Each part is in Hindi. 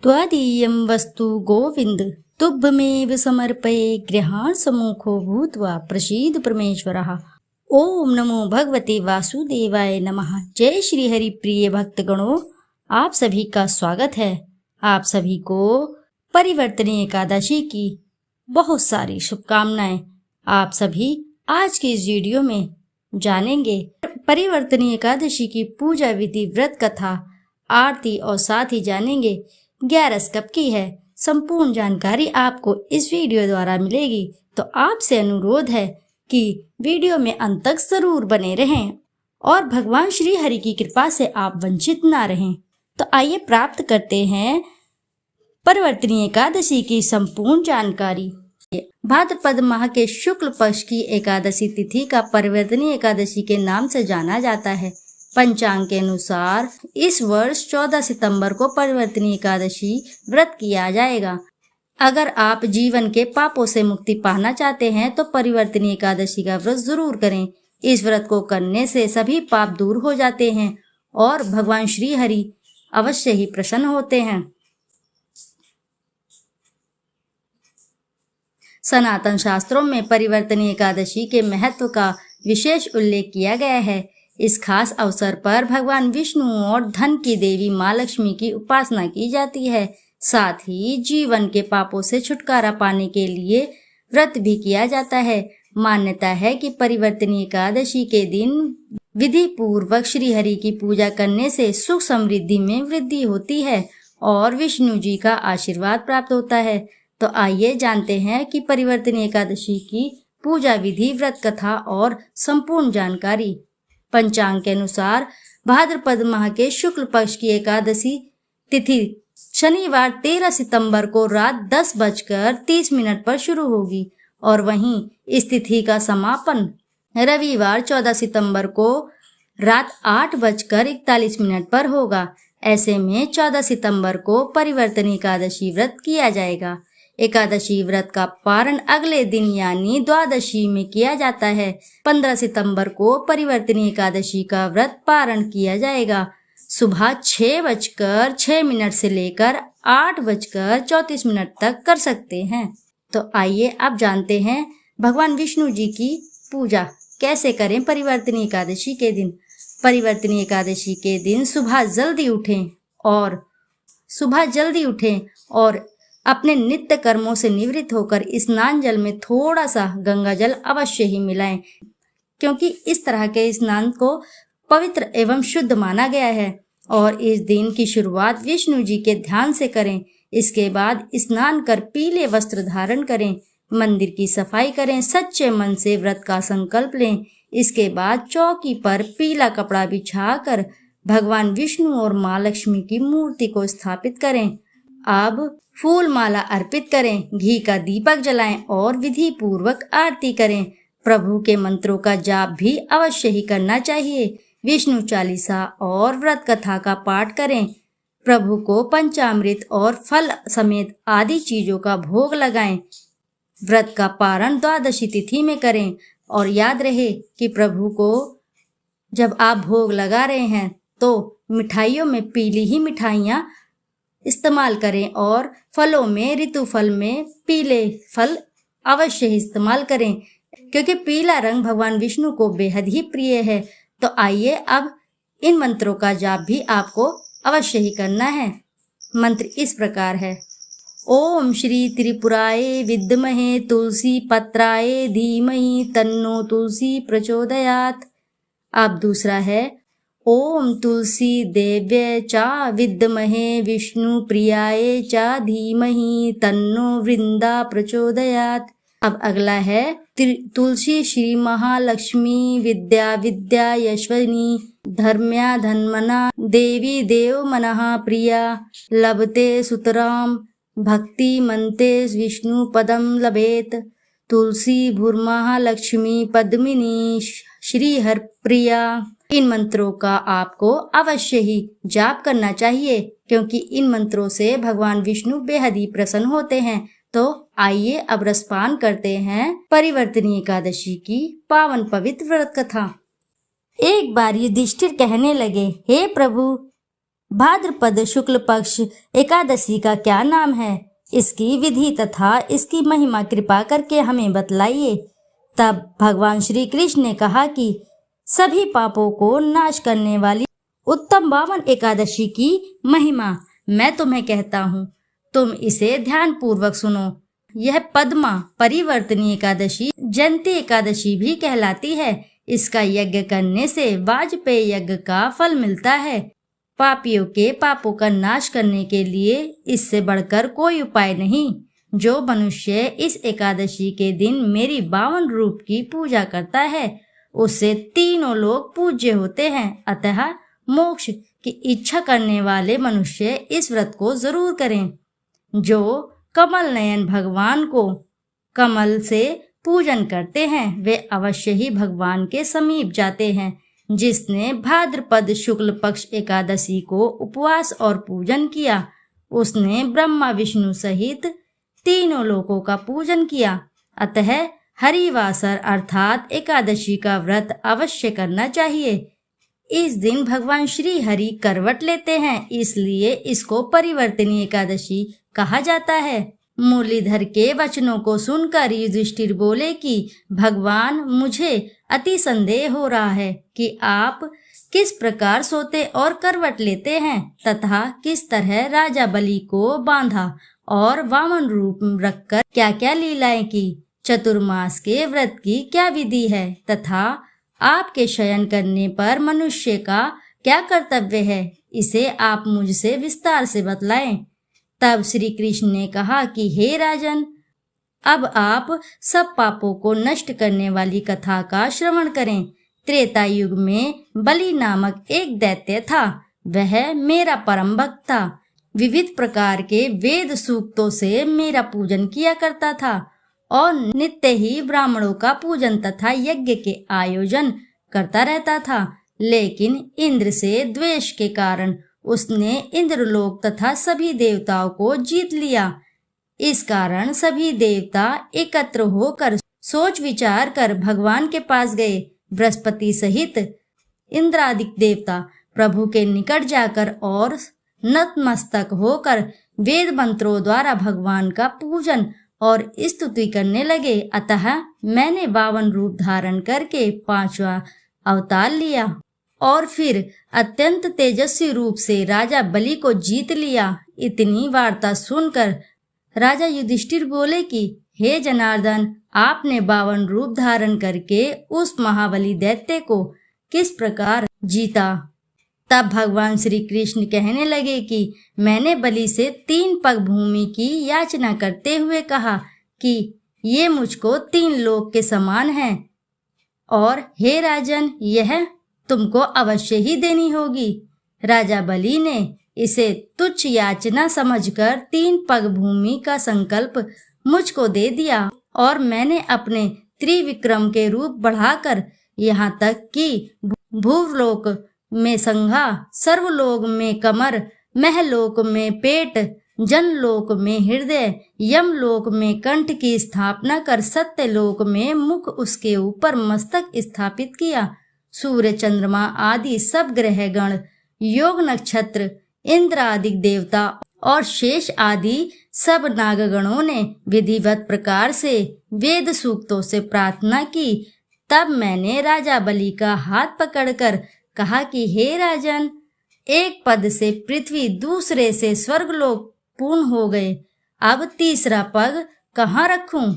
त्वदीयं वस्तु गोविंद तुभ्यमेव समर्पये गृहाण सम्मुखो भूत्वा प्रसीद परमेश्वरः। ओम नमो भगवते वासुदेवाय नमः। जय श्री हरि प्रिय भक्तगणों, आप सभी का स्वागत है। आप सभी को परिवर्तनीय एकादशी की बहुत सारी शुभकामनाएं। आप सभी आज की इस वीडियो में जानेंगे परिवर्तनीय एकादशी की पूजा विधि, व्रत कथा, आरती और साथ ही जानेंगे 11 कब की है। संपूर्ण जानकारी आपको इस वीडियो द्वारा मिलेगी, तो आपसे अनुरोध है कि वीडियो में अंत तक जरूर बने रहें और भगवान श्री हरि की कृपा से आप वंचित ना रहें। तो आइए प्राप्त करते हैं परिवर्तनीय एकादशी की संपूर्ण जानकारी। भाद्रपद माह के शुक्ल पक्ष की एकादशी तिथि का परिवर्तनीय एकादशी के नाम से जाना जाता है। पंचांग के अनुसार इस वर्ष 14 सितंबर को परिवर्तनीय एकादशी व्रत किया जाएगा। अगर आप जीवन के पापों से मुक्ति पाना चाहते हैं तो परिवर्तनीय एकादशी का व्रत जरूर करें। इस व्रत को करने से सभी पाप दूर हो जाते हैं और भगवान श्री हरि अवश्य ही प्रसन्न होते हैं। सनातन शास्त्रों में परिवर्तनीय एकादशी के महत्व का विशेष उल्लेख किया गया है। इस खास अवसर पर भगवान विष्णु और धन की देवी माँ लक्ष्मी की उपासना की जाती है। साथ ही जीवन के पापों से छुटकारा पाने के लिए व्रत भी किया जाता है। मान्यता है कि परिवर्तनीय एकादशी के दिन विधि पूर्वक श्री हरि की पूजा करने से सुख समृद्धि में वृद्धि होती है और विष्णु जी का आशीर्वाद प्राप्त होता है। तो आइए जानते हैं कि परिवर्तनीय एकादशी की पूजा विधि, व्रत कथा और संपूर्ण जानकारी। पंचांग के अनुसार भाद्रपद माह के शुक्ल पक्ष की एकादशी तिथि शनिवार 13 सितंबर को रात 10:30 पर शुरू होगी और वहीं इस तिथि का समापन रविवार 14 सितंबर को रात 8:41 पर होगा। ऐसे में 14 सितंबर को परिवर्तनीय एकादशी व्रत किया जाएगा। एकादशी व्रत का पारण अगले दिन यानी द्वादशी में किया जाता है। 15 सितंबर को परिवर्तनीय एकादशी का व्रत पारण किया जाएगा। सुबह 6:06 से लेकर 8:34 तक कर सकते हैं। तो आइए अब जानते हैं भगवान विष्णु जी की पूजा कैसे करें परिवर्तनीय एकादशी के दिन। परिवर्तनीय एकादशी के दिन सुबह जल्दी उठें और अपने नित्य कर्मों से निवृत्त होकर स्नान जल में थोड़ा सा गंगा जल अवश्य ही मिलाएं, क्योंकि इस तरह के स्नान को पवित्र एवं शुद्ध माना गया है। और इस दिन की शुरुआत विष्णु जी के ध्यान से करें। इसके बाद स्नान कर पीले वस्त्र धारण करें, मंदिर की सफाई करें, सच्चे मन से व्रत का संकल्प लें। इसके बाद चौकी पर पीला कपड़ा बिछाकर भगवान विष्णु और माँ लक्ष्मी की मूर्ति को स्थापित करें। अब फूल माला अर्पित करें, घी का दीपक जलाएं और विधि पूर्वक आरती करें। प्रभु के मंत्रों का जाप भी अवश्य ही करना चाहिए। विष्णु चालीसा और व्रत कथा का पाठ करें। प्रभु को पंचामृत और फल समेत आदि चीजों का भोग लगाएं। व्रत का पारण द्वादशी तिथि में करें और याद रहे कि प्रभु को जब आप भोग लगा रहे हैं तो मिठाइयों में पीली ही मिठाइयाँ इस्तेमाल करें और फलों में ऋतु फल में पीले फल अवश्य ही इस्तेमाल करें, क्योंकि पीला रंग भगवान विष्णु को बेहद ही प्रिय है। तो आइए अब इन मंत्रों का जाप भी आपको अवश्य ही करना है। मंत्र इस प्रकार है। ओम श्री त्रिपुराय विद्महे तुलसी पत्राय धीमहि तन्नो तुलसी प्रचोदयात्। अब दूसरा है ओम तुलसी देव्य च विद्महे विष्णु प्रियाय च धीमहि तन्नो वृंदा प्रचोदयात्। अब अगला है तुलसी श्री महालक्ष्मी विद्या यशवनी धर्म्या धन्मना देवी देव मनः प्रिया लभते सुतराम भक्ति मनते विष्णु पदम लभेत। तुलसी भूर्महालक्ष्मी पद्मिनी श्री हर प्रिया। इन मंत्रों का आपको अवश्य ही जाप करना चाहिए, क्योंकि इन मंत्रों से भगवान विष्णु बेहद ही प्रसन्न होते हैं। तो आइए अब रसपान करते हैं परिवर्तनीय एकादशी की पावन पवित्र व्रत कथा। एक बार युधिष्ठिर कहने लगे, हे प्रभु, भाद्रपद शुक्ल पक्ष एकादशी का क्या नाम है, इसकी विधि तथा इसकी महिमा कृपा करके हमें बतलाइए। तब भगवान श्री कृष्ण ने कहा कि सभी पापों को नाश करने वाली उत्तम 52 एकादशी की महिमा मैं तुम्हें कहता हूँ, तुम इसे ध्यान पूर्वक सुनो। यह पद्मा परिवर्तनी एकादशी जयंती एकादशी भी कहलाती है। इसका यज्ञ करने से वाजपेय यज्ञ का फल मिलता है। पापियों के पापों का नाश करने के लिए इससे बढ़कर कोई उपाय नहीं। जो मनुष्य इस एकादशी के दिन मेरी 52 रूप की पूजा करता है उससे तीनों लोग पूज्य होते हैं। अतः मोक्ष की इच्छा करने वाले मनुष्य इस व्रत को जरूर करें। जो कमल नयन भगवान को कमल से पूजन करते हैं वे अवश्य ही भगवान के समीप जाते हैं। जिसने भाद्रपद शुक्ल पक्ष एकादशी को उपवास और पूजन किया उसने ब्रह्मा विष्णु सहित तीनों लोकों का पूजन किया। अतः हरिवासर अर्थात एकादशी का व्रत अवश्य करना चाहिए। इस दिन भगवान श्री हरि करवट लेते हैं, इसलिए इसको परिवर्तनी एकादशी कहा जाता है। मुरलीधर के वचनों को सुनकर युधिष्ठिर बोले कि भगवान मुझे अति संदेह हो रहा है कि आप किस प्रकार सोते और करवट लेते हैं तथा किस तरह राजा बलि को बांधा और वामन रूप रखकर क्या क्या लीलाएं की, चतुर्मास के व्रत की क्या विधि है तथा आपके शयन करने पर मनुष्य का क्या कर्तव्य है, इसे आप मुझसे विस्तार से बतलाएं। तब श्री कृष्ण ने कहा कि हे राजन, अब आप सब पापों को नष्ट करने वाली कथा का श्रवण करें। त्रेता युग में बलि नामक एक दैत्य था। वह मेरा परम भक्त था। विविध प्रकार के वेद सूक्तों से मेरा पूजन किया करता था और नित्य ही ब्राह्मणों का पूजन तथा यज्ञ के आयोजन करता रहता था। लेकिन इंद्र से द्वेष के कारण उसने इंद्रलोक तथा सभी देवताओं को जीत लिया। इस कारण सभी देवता एकत्र होकर सोच विचार कर भगवान के पास गए। बृहस्पति सहित इंद्रादिक देवता प्रभु के निकट जाकर और नतमस्तक होकर वेद मंत्रों द्वारा भगवान का पूजन और स्तुति करने लगे। अतः मैंने 52 रूप धारण करके 5वां अवतार लिया और फिर अत्यंत तेजस्वी रूप से राजा बलि को जीत लिया। इतनी वार्ता सुनकर राजा युधिष्ठिर बोले कि हे जनार्दन, आपने 52 रूप धारण करके उस महाबली दैत्य को किस प्रकार जीता। तब भगवान श्री कृष्ण कहने लगे कि मैंने बलि से 3 पग भूमि की याचना करते हुए कहा कि ये मुझको 3 लोक के समान है और हे राजन, यह तुमको अवश्य ही देनी होगी। राजा बलि ने इसे तुच्छ याचना समझकर 3 पग भूमि का संकल्प मुझको दे दिया और मैंने अपने त्रिविक्रम के रूप बढ़ाकर यहाँ तक कि भूलोक में संघा, सर्वलोक में कमर, महलोक में पेट, जनलोक में हृदय, यमलोक में कंठ की स्थापना कर सत्यलोक में मुख, उसके ऊपर मस्तक स्थापित किया। सूर्य चंद्रमा आदि सब ग्रह गण, योग नक्षत्र, इंद्र आदि देवता और शेष आदि सब नागगणों ने विधिवत प्रकार से वेद सूक्तों से प्रार्थना की। तब मैंने राजा बलि का हाथ पकड़कर कहा कि हे राजन, एक पद से पृथ्वी, दूसरे से स्वर्गलोक पूर्ण हो गए, अब तीसरा पग कहाँ रखूं?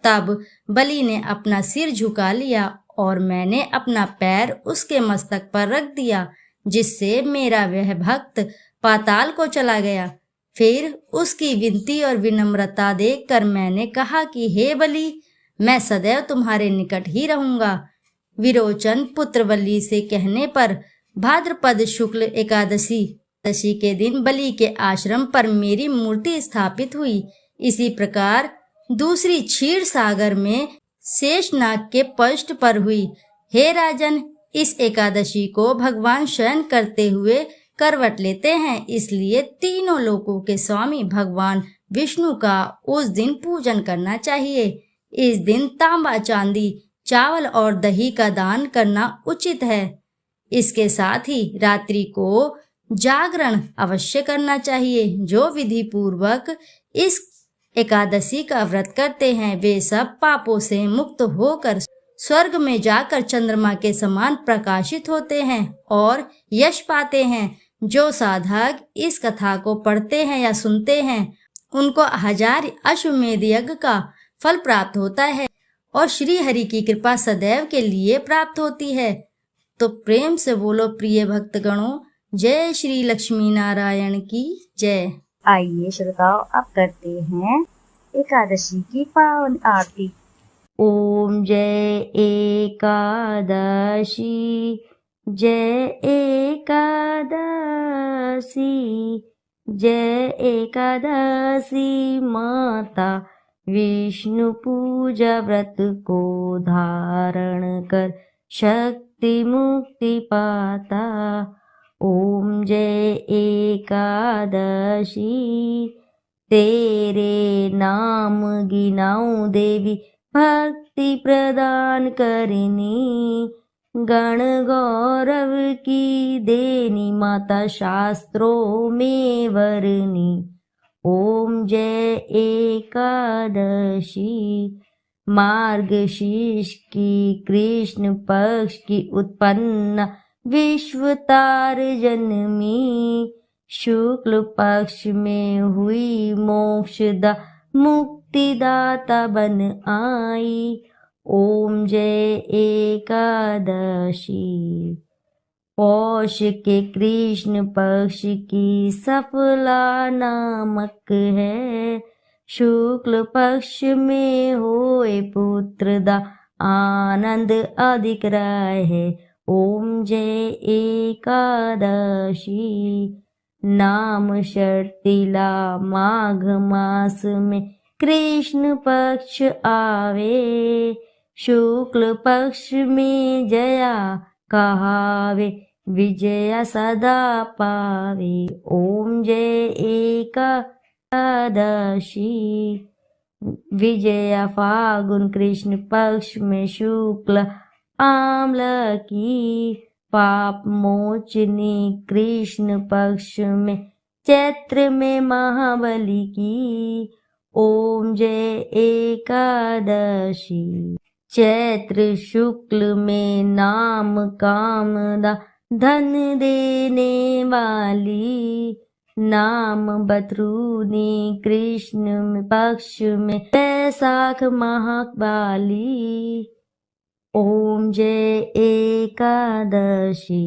तब बलि ने अपना सिर झुका लिया और मैंने अपना पैर उसके मस्तक पर रख दिया, जिससे मेरा वह भक्त पाताल को चला गया। फिर उसकी विनती और विनम्रता देखकर मैंने कहा कि हे बलि, मैं सदैव तुम्हारे निकट ही रहूंगा। विरोचन पुत्र बलि से कहने पर भाद्रपद शुक्ल एकादशी के दिन बलि के आश्रम पर मेरी मूर्ति स्थापित हुई। इसी प्रकार दूसरी क्षीर सागर में शेषनाग के पृष्ठ पर हुई। हे राजन, इस एकादशी को भगवान शयन करते हुए करवट लेते हैं, इसलिए तीनों लोकों के स्वामी भगवान विष्णु का उस दिन पूजन करना चाहिए। इस दिन तांबा, चांदी, चावल और दही का दान करना उचित है। इसके साथ ही रात्रि को जागरण अवश्य करना चाहिए। जो विधि पूर्वक इस एकादशी का व्रत करते हैं वे सब पापों से मुक्त होकर स्वर्ग में जाकर चंद्रमा के समान प्रकाशित होते हैं और यश पाते हैं। जो साधक इस कथा को पढ़ते हैं या सुनते हैं उनको 1000 अश्वमेध यज्ञ का फल प्राप्त होता है और श्री हरि की कृपा सदैव के लिए प्राप्त होती है। तो प्रेम से बोलो प्रिय भक्तगणों, जय श्री लक्ष्मी नारायण की जय। आइए श्रोताओ, अब करते हैं एकादशी की पावन आरती। ओम जय एकादशी, जय एकादशी, जय एकादशी माता विष्णु पूजा व्रत को धारण कर शक्ति मुक्ति पाता। ओम जय एकादशी, तेरे नाम गिनाऊं देवी भक्ति प्रदान करनी, गण गौरव की देनी माता शास्त्रों में वरनी। ओम जय एकादशी, मार्गशीर्ष की कृष्ण पक्ष की उत्पन्न विश्वतार जन्मी, शुक्ल पक्ष में हुई मोक्षदा मुक्तिदाता बन आई। ओम जय एकादशी, पौष के कृष्ण पक्ष की सफला नामक है, शुक्ल पक्ष में होए पुत्रदा आनंद अधिक राय है। ओम जय एकादशी, नाम शर्तिला माघ मास में कृष्ण पक्ष आवे, शुक्ल पक्ष में जया कहावे, विजया सदा पावे। ओम जय एकादशी, विजया फागुन कृष्ण पक्ष में शुक्ल आम्ल की, पाप मोचनी कृष्ण पक्ष में चैत्र में महाबली की। ओम जय एकादशी, चैत्र शुक्ल में नाम कामदा धन देने वाली, नाम बथरूनी कृष्ण पक्ष में बैसाख महाकाली। ओम जय एकादशी,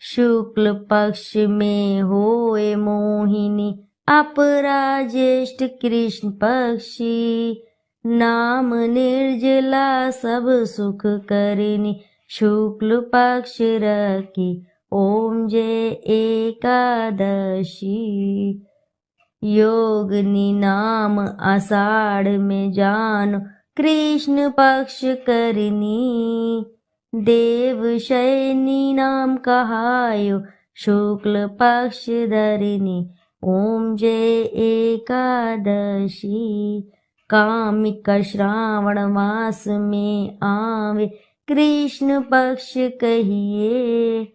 शुक्ल पक्ष में होए मोहिनी अपराजेष्ठ कृष्ण पक्षी, नाम निर्जला सब सुख करनी शुक्ल पक्ष रखी। ओम जय एकादशी, योगनी नाम आषाढ़ में जानो कृष्ण पक्ष करनी, देव शयनी नाम कहायो शुक्ल पक्ष धरनी। ओम जय एकादशी, कामिका श्रावण मास में आवे कृष्ण पक्ष कहिए,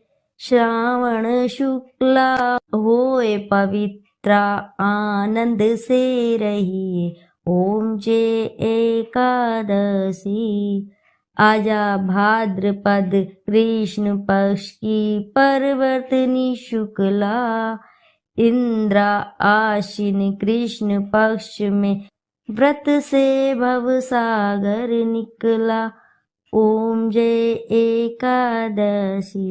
श्रावण शुक्ला होए पवित्रा आनंद से रहिए। ओम जय एकादशी, आजा भाद्रपद कृष्ण पक्ष की परवर्तनी शुक्ला, इंद्रा आश्विन कृष्ण पक्ष में व्रत से भव सागर निकला। ओम जय एकादशी,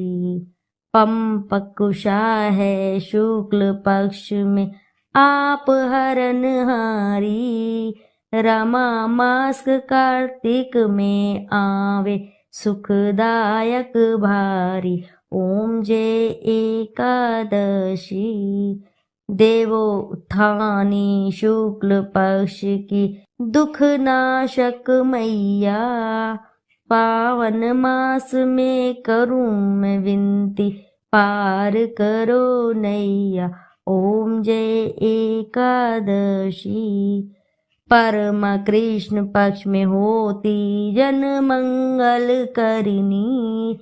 पंपकुशा है शुक्ल पक्ष में आप हरनहारी, रमा मास कार्तिक में आवे सुखदायक भारी। ओम जय एकादशी, देवोत्थानी शुक्ल पक्ष की दुख नाशक मैया, पावन मास में करूं मैं विनती पार करो नैया। ओम जय एकादशी, परम कृष्ण पक्ष में होती जन मंगल करिनी,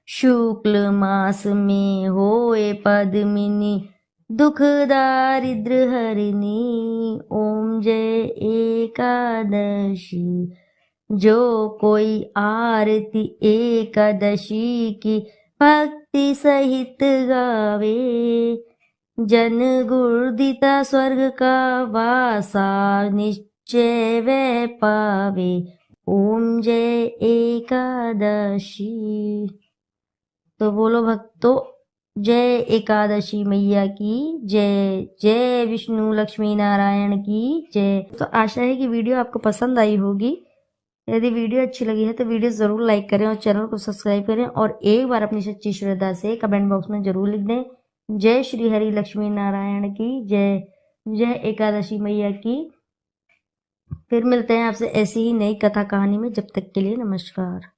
शुक्ल मास में होए पद्मिनी दुख दारिद्र हरिणी। ओम जय एकादशी। जो कोई आरती एकादशी की भक्ति सहित गावे, जन गुर्दिता स्वर्ग का वासा निश्चय वह पावे। ओम जय एकादशी। तो बोलो भक्तों, जय एकादशी मैया की जय। जय विष्णु लक्ष्मी नारायण की जय। तो आशा है कि वीडियो आपको पसंद आई होगी। यदि वीडियो अच्छी लगी है तो वीडियो जरूर लाइक करें और चैनल को सब्सक्राइब करें, और एक बार अपनी सच्ची श्रद्धा से कमेंट बॉक्स में जरूर लिख दें, जय श्री हरि लक्ष्मी नारायण की जय। जय एकादशी मैया की। फिर मिलते हैं आपसे ऐसी ही नई कथा कहानी में। जब तक के लिए नमस्कार।